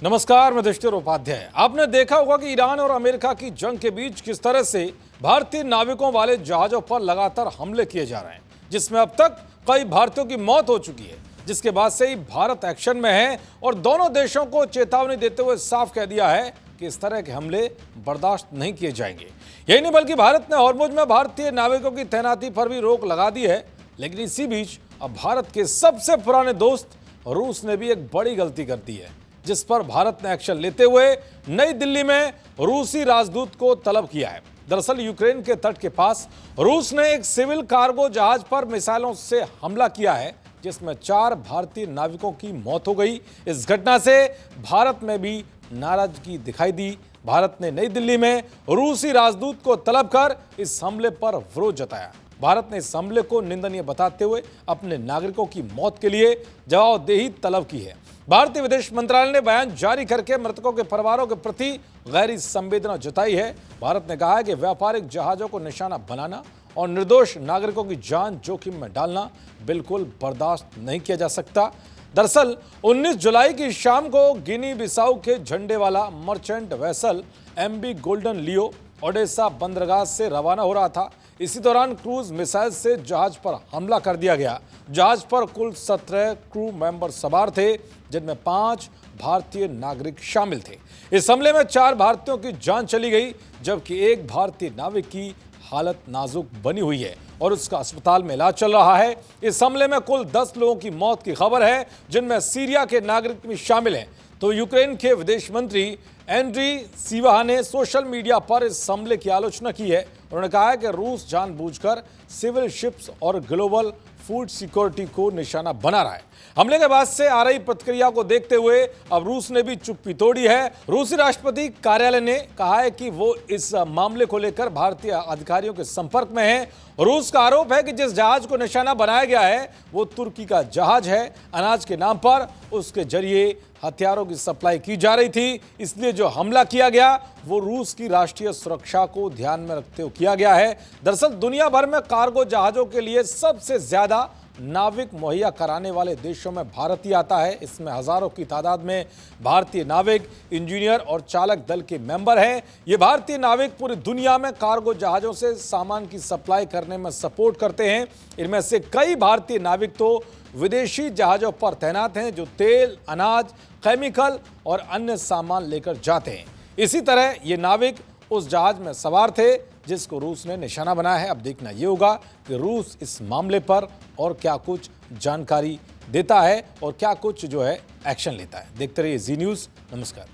नमस्कार, मैं युधिष्ठिर उपाध्याय। आपने देखा होगा कि ईरान और अमेरिका की जंग के बीच किस तरह से भारतीय नाविकों वाले जहाजों पर लगातार हमले किए जा रहे हैं, जिसमें अब तक कई भारतीयों की मौत हो चुकी है। जिसके बाद से ही भारत एक्शन में है और दोनों देशों को चेतावनी देते हुए साफ कह दिया है कि इस तरह के हमले बर्दाश्त नहीं किए जाएंगे। यही नहीं बल्कि भारत ने हॉर्मुज में भारतीय नाविकों की तैनाती पर भी रोक लगा दी है। लेकिन इसी बीच अब भारत के सबसे पुराने दोस्त रूस ने भी एक बड़ी गलती कर दी है, जिस पर भारत ने एक्शन लेते हुए नई दिल्ली में रूसी राजदूत को तलब किया है। दरअसल यूक्रेन के तट के पास रूस ने एक सिविल कार्गो जहाज पर मिसाइलों से हमला किया है, जिसमें 4 भारतीय नाविकों की मौत हो गई। इस घटना से भारत में भी नाराजगी दिखाई दी। भारत ने नई दिल्ली में रूसी राजदूत को तलब कर इस हमले पर विरोध जताया। भारत ने इस हमले को निंदनीय बताते हुए अपने नागरिकों की मौत के लिए जवाबदेही तलब की है। भारतीय विदेश मंत्रालय ने बयान जारी करके मृतकों के परिवारों के प्रति गहरी संवेदना जताई है। भारत ने कहा है कि व्यापारिक जहाजों को निशाना बनाना और निर्दोष नागरिकों की जान जोखिम में डालना बिल्कुल बर्दाश्त नहीं किया जा सकता। दरअसल 19 जुलाई की शाम को गिनी बिसाऊ के झंडे वाला मर्चेंट वेसल MV गोल्डन लियो ओडेसा बंदरगाह से रवाना हो रहा था। इसी दौरान क्रूज मिसाइल से जहाज पर हमला कर दिया गया। जहाज पर कुल 17 क्रू मेंबर सवार थे, जिनमें 5 भारतीय नागरिक शामिल थे। इस हमले में 4 भारतीयों की जान चली गई, जबकि एक भारतीय नाविक की हालत नाजुक बनी हुई है और उसका अस्पताल में इलाज चल रहा है। इस हमले में कुल 10 लोगों की मौत की खबर है, जिनमें सीरिया के नागरिक भी शामिल हैं। तो यूक्रेन के विदेश मंत्री एंड्री सिवाहा ने सोशल मीडिया पर इस हमले की आलोचना की है। उन्होंने कहा है कि रूस जानबूझकर सिविल शिप्स और ग्लोबल फूड सिक्योरिटी को निशाना बना रहा है। हमले के बाद से आ रही प्रतिक्रिया को देखते हुए अब रूस ने भी चुप्पी तोड़ी है। रूसी राष्ट्रपति कार्यालय ने कहा है कि वो इस मामले को लेकर भारतीय अधिकारियों के संपर्क में है। रूस का आरोप है कि जिस जहाज को निशाना बनाया गया है वो तुर्की का जहाज है। अनाज के नाम पर उसके जरिए हथियारों की सप्लाई की जा रही थी, इसलिए जो हमला किया गया वो रूस की राष्ट्रीय सुरक्षा को ध्यान में रखते हुए किया गया है। दरअसल दुनिया भर में कार्गो जहाजों के लिए सबसे ज्यादा नाविक मुहैया कराने वाले देशों में भारत ही आता है। इसमें हजारों की तादाद में भारतीय नाविक, इंजीनियर और चालक दल के मेंबर हैं। ये भारतीय नाविक पूरी दुनिया में कार्गो जहाजों से सामान की सप्लाई करने में सपोर्ट करते हैं। इनमें से कई भारतीय नाविक तो विदेशी जहाजों पर तैनात हैं, जो तेल, अनाज, केमिकल और अन्य सामान लेकर जाते हैं। इसी तरह ये नाविक उस जहाज में सवार थे जिसको रूस ने निशाना बनाया है। अब देखना ये होगा कि रूस इस मामले पर और क्या कुछ जानकारी देता है और क्या कुछ जो है एक्शन लेता है। देखते रहिए जी न्यूज़। नमस्कार।